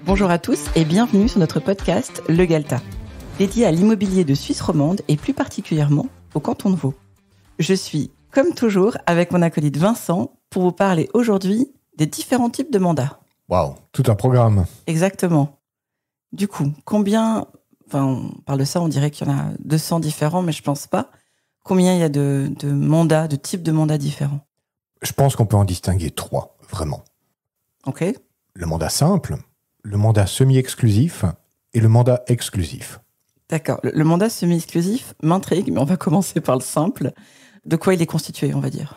Bonjour à tous et bienvenue sur notre podcast Le Galta, dédié à l'immobilier de Suisse romande et plus particulièrement au canton de Vaud. Je suis, comme toujours, avec mon acolyte Vincent pour vous parler aujourd'hui des différents types de mandats. Waouh, tout un programme. Exactement. Du coup, on parle de ça, on dirait qu'il y en a 200 différents, mais je pense pas. Combien il y a de mandats, de types de mandats différents? Je pense qu'on peut en distinguer 3, vraiment. Ok. Le mandat simple, le mandat semi-exclusif et le mandat exclusif. D'accord. Le mandat semi-exclusif m'intrigue, mais on va commencer par le simple. De quoi il est constitué, on va dire?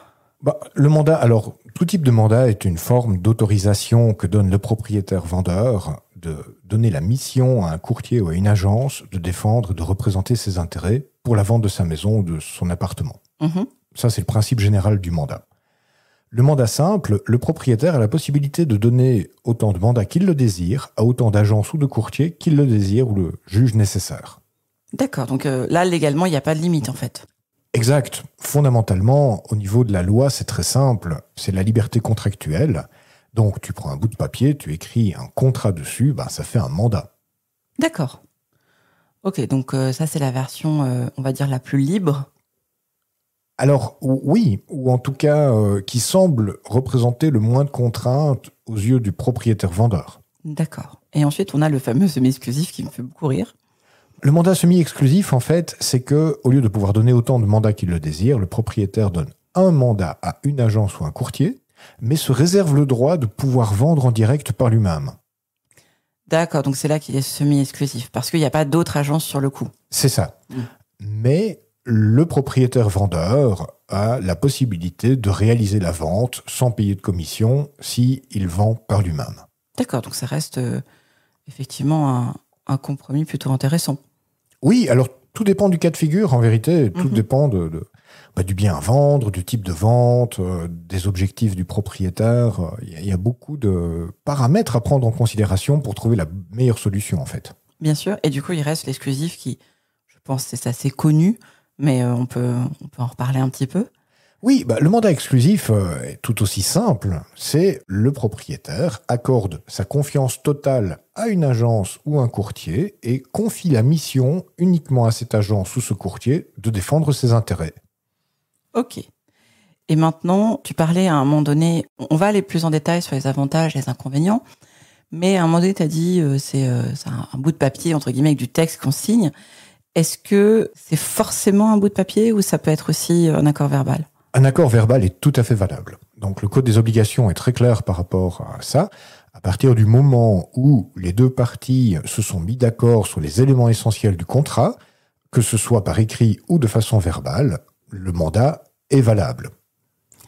Le mandat, alors, tout type de mandat est une forme d'autorisation que donne le propriétaire vendeur de donner la mission à un courtier ou à une agence de défendre, de représenter ses intérêts pour la vente de sa maison ou de son appartement. Ça, c'est le principe général du mandat. Le mandat simple, le propriétaire a la possibilité de donner autant de mandats qu'il le désire à autant d'agences ou de courtiers qu'il le désire ou le juge nécessaire. D'accord, donc là, légalement, il n'y a pas de limite, en fait. Exact. Fondamentalement, au niveau de la loi, c'est très simple. C'est la liberté contractuelle. Donc, tu prends un bout de papier, tu écris un contrat dessus, ça fait un mandat. D'accord. Ok, donc ça, c'est la version, on va dire, la plus libre. Alors, oui, ou en tout cas, qui semble représenter le moins de contraintes aux yeux du propriétaire-vendeur. D'accord. Et ensuite, on a le fameux semi-exclusif qui me fait beaucoup rire. Le mandat semi-exclusif, en fait, c'est que, au lieu de pouvoir donner autant de mandats qu'il le désire, le propriétaire donne un mandat à une agence ou un courtier, mais se réserve le droit de pouvoir vendre en direct par lui-même. D'accord, donc c'est là qu'il est semi-exclusif, parce qu'il n'y a pas d'autres agences sur le coup. C'est ça. Mais le propriétaire vendeur a la possibilité de réaliser la vente sans payer de commission s'il vend par lui-même. D'accord, donc ça reste effectivement un compromis plutôt intéressant. Oui, alors tout dépend du cas de figure, en vérité. Tout dépend du bien à vendre, du type de vente, des objectifs du propriétaire. Il y a beaucoup de paramètres à prendre en considération pour trouver la meilleure solution, en fait. Bien sûr, et du coup, il reste l'exclusif qui, je pense, c'est assez connu, mais on peut en reparler un petit peu. Oui, le mandat exclusif est tout aussi simple. C'est le propriétaire accorde sa confiance totale à une agence ou un courtier et confie la mission uniquement à cette agence ou ce courtier de défendre ses intérêts. Ok. Et maintenant, tu parlais à un moment donné, on va aller plus en détail sur les avantages et les inconvénients, mais à un moment donné, tu as dit c'est un bout de papier, entre guillemets, avec du texte qu'on signe. Est-ce que c'est forcément un bout de papier ou ça peut être aussi un accord verbal? Un accord verbal est tout à fait valable. Donc le Code des obligations est très clair par rapport à ça. À partir du moment où les deux parties se sont mis d'accord sur les éléments essentiels du contrat, que ce soit par écrit ou de façon verbale, le mandat est valable.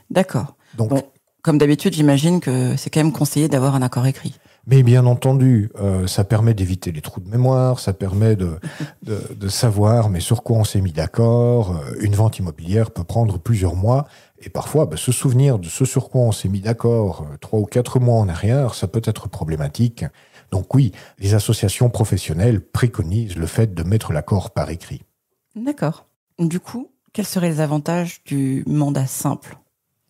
D'accord. Donc, bon, comme d'habitude, j'imagine que c'est quand même conseillé d'avoir un accord écrit. Mais bien entendu, ça permet d'éviter les trous de mémoire, ça permet de savoir mais sur quoi on s'est mis d'accord. Une vente immobilière peut prendre plusieurs mois et parfois se souvenir de ce sur quoi on s'est mis d'accord 3 ou 4 mois en arrière, ça peut être problématique. Donc oui, les associations professionnelles préconisent le fait de mettre l'accord par écrit. D'accord. Du coup, quels seraient les avantages du mandat simple ?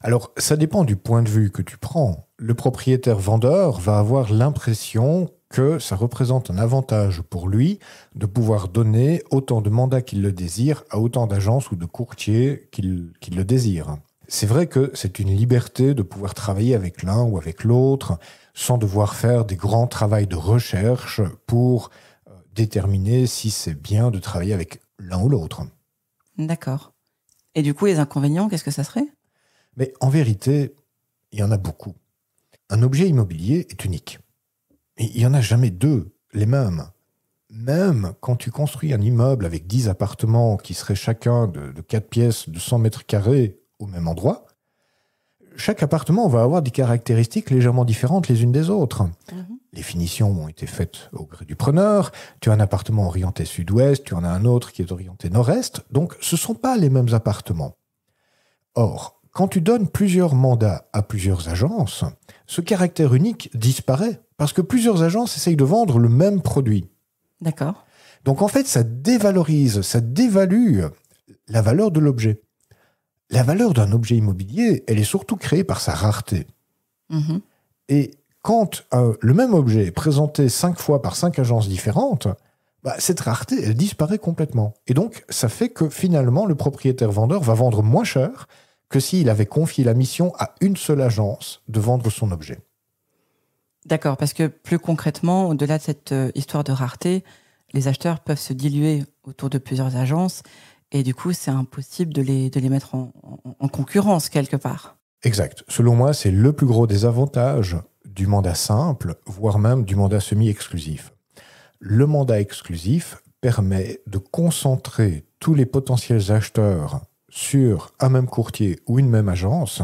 Alors, ça dépend du point de vue que tu prends. Le propriétaire-vendeur va avoir l'impression que ça représente un avantage pour lui de pouvoir donner autant de mandats qu'il le désire à autant d'agences ou de courtiers qu'il le désire. C'est vrai que c'est une liberté de pouvoir travailler avec l'un ou avec l'autre sans devoir faire des grands travaux de recherche pour déterminer si c'est bien de travailler avec l'un ou l'autre. D'accord. Et du coup, les inconvénients, qu'est-ce que ça serait ? Mais en vérité, il y en a beaucoup. Un objet immobilier est unique. Et il n'y en a jamais deux, les mêmes. Même quand tu construis un immeuble avec 10 appartements qui seraient chacun de 4 pièces de 100 mètres carrés au même endroit, chaque appartement va avoir des caractéristiques légèrement différentes les unes des autres. Les finitions ont été faites au gré du preneur. Tu as un appartement orienté sud-ouest, tu en as un autre qui est orienté nord-est. Donc, ce ne sont pas les mêmes appartements. Or, quand tu donnes plusieurs mandats à plusieurs agences, ce caractère unique disparaît parce que plusieurs agences essayent de vendre le même produit. D'accord. Donc en fait, ça dévalorise, ça dévalue la valeur de l'objet. La valeur d'un objet immobilier, elle est surtout créée par sa rareté. Mhm. Et Quand le même objet est présenté 5 fois par 5 agences différentes, cette rareté, elle disparaît complètement. Et donc, ça fait que finalement, le propriétaire-vendeur va vendre moins cher que s'il avait confié la mission à une seule agence de vendre son objet. D'accord, parce que plus concrètement, au-delà de cette histoire de rareté, les acheteurs peuvent se diluer autour de plusieurs agences et du coup, c'est impossible de les mettre en concurrence quelque part. Exact. Selon moi, c'est le plus gros des avantages du mandat simple, voire même du mandat semi-exclusif. Le mandat exclusif permet de concentrer tous les potentiels acheteurs sur un même courtier ou une même agence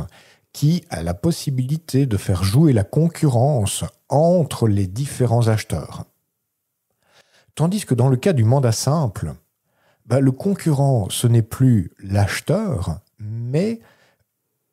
qui a la possibilité de faire jouer la concurrence entre les différents acheteurs. Tandis que dans le cas du mandat simple, le concurrent, ce n'est plus l'acheteur, mais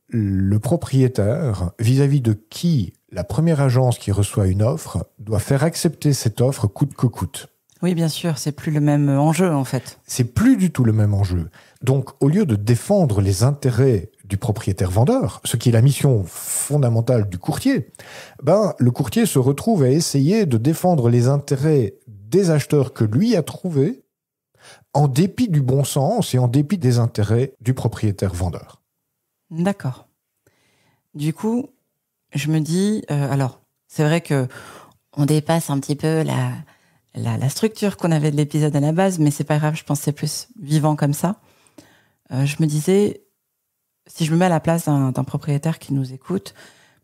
le propriétaire vis-à-vis de qui la première agence qui reçoit une offre doit faire accepter cette offre coûte que coûte. Oui, bien sûr, c'est plus le même enjeu en fait. C'est plus du tout le même enjeu. Donc, au lieu de défendre les intérêts du propriétaire-vendeur, ce qui est la mission fondamentale du courtier, le courtier se retrouve à essayer de défendre les intérêts des acheteurs que lui a trouvés, en dépit du bon sens et en dépit des intérêts du propriétaire-vendeur. D'accord. Du coup, je me dis, alors, c'est vrai que on dépasse un petit peu la structure qu'on avait de l'épisode à la base, mais c'est pas grave, je pense que c'est plus vivant comme ça. Je me disais, si je me mets à la place d'un propriétaire qui nous écoute,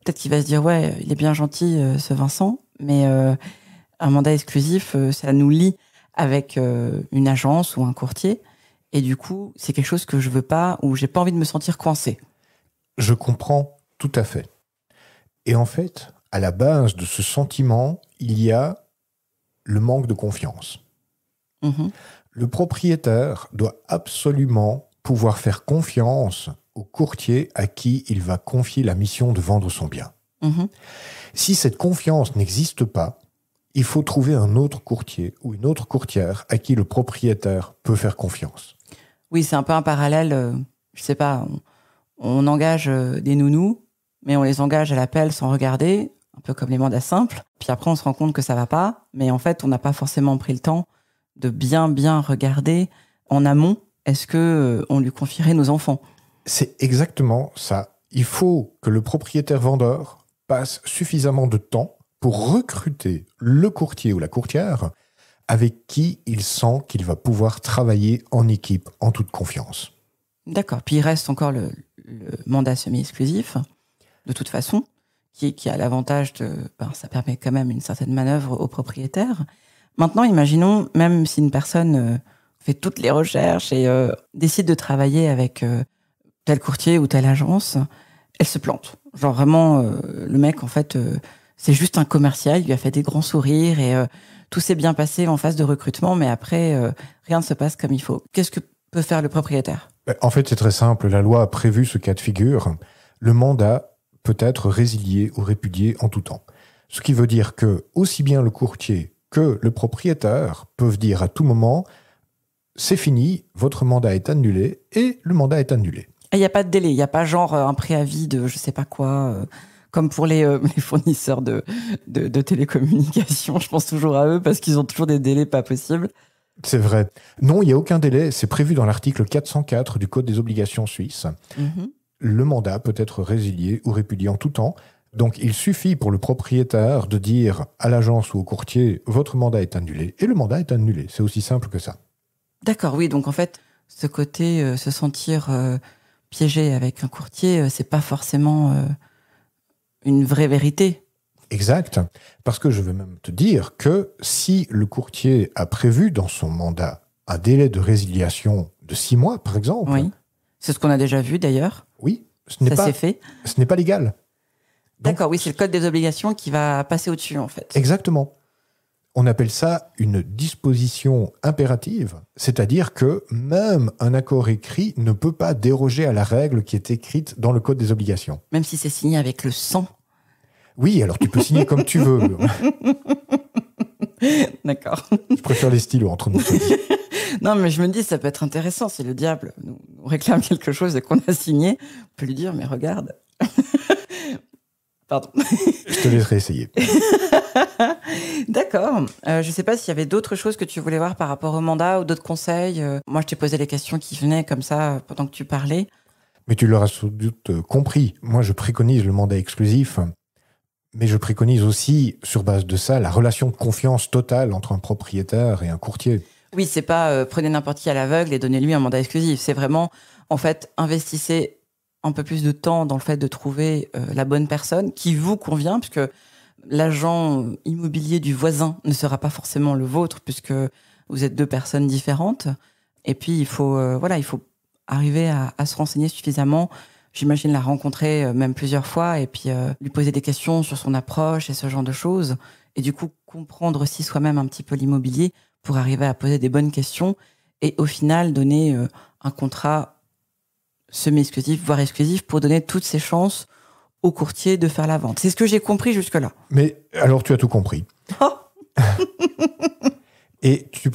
peut-être qu'il va se dire, ouais, il est bien gentil, ce Vincent, mais un mandat exclusif, ça nous lie avec une agence ou un courtier, et du coup, c'est quelque chose que je veux pas, ou j'ai pas envie de me sentir coincé. Je comprends tout à fait. Et en fait, à la base de ce sentiment, il y a le manque de confiance. Mmh. Le propriétaire doit absolument pouvoir faire confiance au courtier à qui il va confier la mission de vendre son bien. Mmh. Si cette confiance n'existe pas, il faut trouver un autre courtier ou une autre courtière à qui le propriétaire peut faire confiance. Oui, c'est un peu un parallèle, je sais pas, on engage des nounous, mais on les engage à l'appel sans regarder, un peu comme les mandats simples. Puis après, on se rend compte que ça va pas, mais en fait, on n'a pas forcément pris le temps de bien regarder en amont. Est-ce que on lui confierait nos enfants ? C'est exactement ça. Il faut que le propriétaire-vendeur passe suffisamment de temps pour recruter le courtier ou la courtière avec qui il sent qu'il va pouvoir travailler en équipe, en toute confiance. D'accord. Puis il reste encore le mandat semi-exclusif, de toute façon, qui a l'avantage ça permet quand même une certaine manœuvre au propriétaire. Maintenant, imaginons, même si une personne fait toutes les recherches et décide de travailler avec tel courtier ou telle agence, elle se plante. Genre vraiment, le mec, en fait, c'est juste un commercial, il lui a fait des grands sourires et tout s'est bien passé en phase de recrutement, mais après, rien ne se passe comme il faut. Qu'est-ce que peut faire le propriétaire ? En fait, c'est très simple. La loi a prévu ce cas de figure. Le mandat peut être résilié ou répudié en tout temps. Ce qui veut dire que aussi bien le courtier que le propriétaire peuvent dire à tout moment « c'est fini, votre mandat est annulé » et le mandat est annulé. Il n'y a pas de délai, il n'y a pas genre un préavis de je sais pas quoi, comme pour les fournisseurs de télécommunications. Je pense toujours à eux parce qu'ils ont toujours des délais pas possibles. C'est vrai. Non, il n'y a aucun délai. C'est prévu dans l'article 404 du Code des obligations suisses. Mm-hmm. Le mandat peut être résilié ou répudié en tout temps. Donc, il suffit pour le propriétaire de dire à l'agence ou au courtier « votre mandat est annulé » et le mandat est annulé. C'est aussi simple que ça. D'accord, oui. Donc, en fait, ce côté, se sentir piégé avec un courtier, c'est pas forcément une vraie vérité. Exact. Parce que je veux même te dire que si le courtier a prévu dans son mandat un délai de résiliation de 6 mois, par exemple... Oui, c'est ce qu'on a déjà vu d'ailleurs. Oui, ça s'est fait. Ce n'est pas légal. D'accord, oui, c'est le code des obligations qui va passer au-dessus, en fait. Exactement. On appelle ça une disposition impérative, c'est-à-dire que même un accord écrit ne peut pas déroger à la règle qui est écrite dans le Code des obligations. Même si c'est signé avec le sang. Oui, alors tu peux signer comme tu veux. D'accord. Je préfère les stylos entre nous. Non, mais je me dis, ça peut être intéressant. Si le diable nous réclame quelque chose et qu'on a signé, on peut lui dire, mais regarde. Pardon. Je te laisserai essayer. D'accord. Je ne sais pas s'il y avait d'autres choses que tu voulais voir par rapport au mandat ou d'autres conseils. Moi, je t'ai posé les questions qui venaient comme ça pendant que tu parlais. Mais tu l'auras sans doute compris. Moi, je préconise le mandat exclusif, mais je préconise aussi, sur base de ça, la relation de confiance totale entre un propriétaire et un courtier. Oui, c'est pas prenez n'importe qui à l'aveugle et donnez-lui un mandat exclusif. C'est vraiment, en fait, investissez un peu plus de temps dans le fait de trouver la bonne personne qui vous convient, puisque l'agent immobilier du voisin ne sera pas forcément le vôtre, puisque vous êtes deux personnes différentes. Et puis, il faut arriver à se renseigner suffisamment. J'imagine la rencontrer même plusieurs fois et puis lui poser des questions sur son approche et ce genre de choses. Et du coup, comprendre aussi soi-même un petit peu l'immobilier pour arriver à poser des bonnes questions et au final donner un contrat semi-exclusif, voire exclusif, pour donner toutes ses chances au courtier de faire la vente. C'est ce que j'ai compris jusque-là. Mais alors, tu as tout compris. Oh. Et tu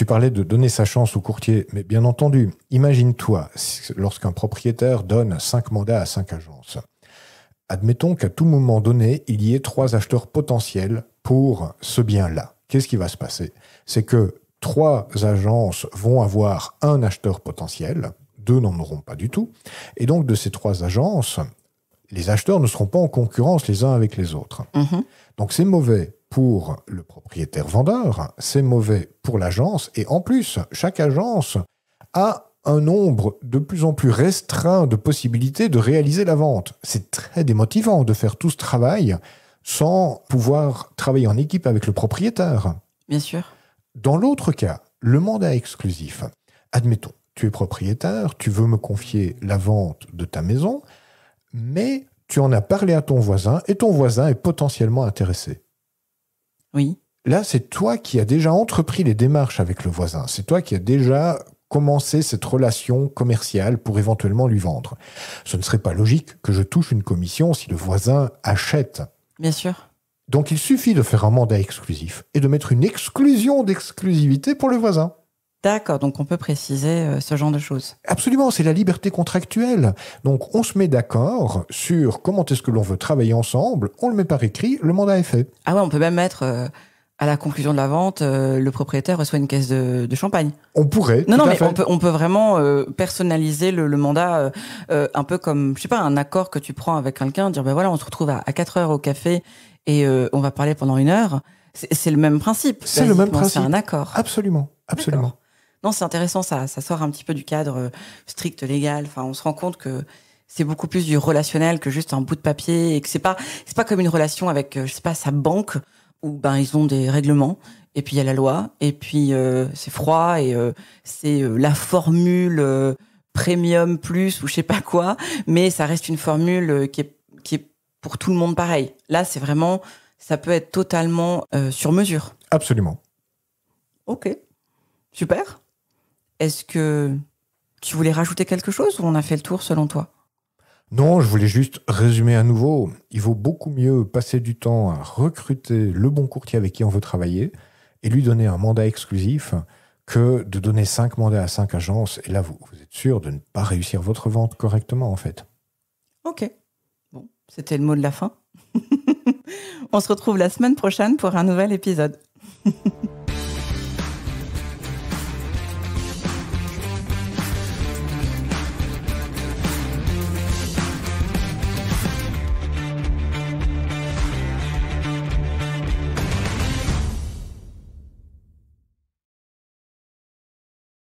parlais de donner sa chance au courtier, mais bien entendu, imagine-toi, lorsqu'un propriétaire donne 5 mandats à 5 agences. Admettons qu'à tout moment donné, il y ait 3 acheteurs potentiels pour ce bien-là. Qu'est-ce qui va se passer? C'est que 3 agences vont avoir un acheteur potentiel, 2 n'en auront pas du tout. Et donc, de ces 3 agences, les acheteurs ne seront pas en concurrence les uns avec les autres. Mmh. Donc, c'est mauvais pour le propriétaire vendeur, c'est mauvais pour l'agence. Et en plus, chaque agence a un nombre de plus en plus restreint de possibilités de réaliser la vente. C'est très démotivant de faire tout ce travail sans pouvoir travailler en équipe avec le propriétaire. Bien sûr. Dans l'autre cas, le mandat exclusif. Admettons, tu es propriétaire, tu veux me confier la vente de ta maison, mais tu en as parlé à ton voisin et ton voisin est potentiellement intéressé. Oui. Là, c'est toi qui as déjà entrepris les démarches avec le voisin. C'est toi qui as déjà commencé cette relation commerciale pour éventuellement lui vendre. Ce ne serait pas logique que je touche une commission si le voisin achète. Bien sûr. Donc, il suffit de faire un mandat exclusif et de mettre une exclusion d'exclusivité pour le voisin. D'accord, donc on peut préciser ce genre de choses. Absolument, c'est la liberté contractuelle. Donc, on se met d'accord sur comment est-ce que l'on veut travailler ensemble, on le met par écrit, le mandat est fait. Ah ouais, on peut même mettre à la conclusion de la vente, le propriétaire reçoit une caisse de champagne. On pourrait. Non, tout à mais fait. on peut vraiment personnaliser le mandat un peu comme, je sais pas, un accord que tu prends avec quelqu'un, dire ben voilà, on se retrouve à 4 heures au café et on va parler pendant 1 heure. C'est le même principe. C'est le même principe. C'est un accord. Absolument, absolument. D'accord. Non, c'est intéressant, ça sort un petit peu du cadre strict légal. Enfin, on se rend compte que c'est beaucoup plus du relationnel que juste un bout de papier et que c'est pas comme une relation avec, je sais pas, sa banque où ben ils ont des règlements et puis il y a la loi et puis c'est froid et c'est la formule premium plus ou je sais pas quoi, mais ça reste une formule qui est pour tout le monde pareil. Là, c'est vraiment, ça peut être totalement sur mesure. Absolument. Ok, super. Est-ce que tu voulais rajouter quelque chose ou on a fait le tour selon toi? Non, je voulais juste résumer à nouveau. Il vaut beaucoup mieux passer du temps à recruter le bon courtier avec qui on veut travailler et lui donner un mandat exclusif que de donner 5 mandats à 5 agences. Et là, vous êtes sûr de ne pas réussir votre vente correctement, en fait. Ok. Bon, c'était le mot de la fin. On se retrouve la semaine prochaine pour un nouvel épisode.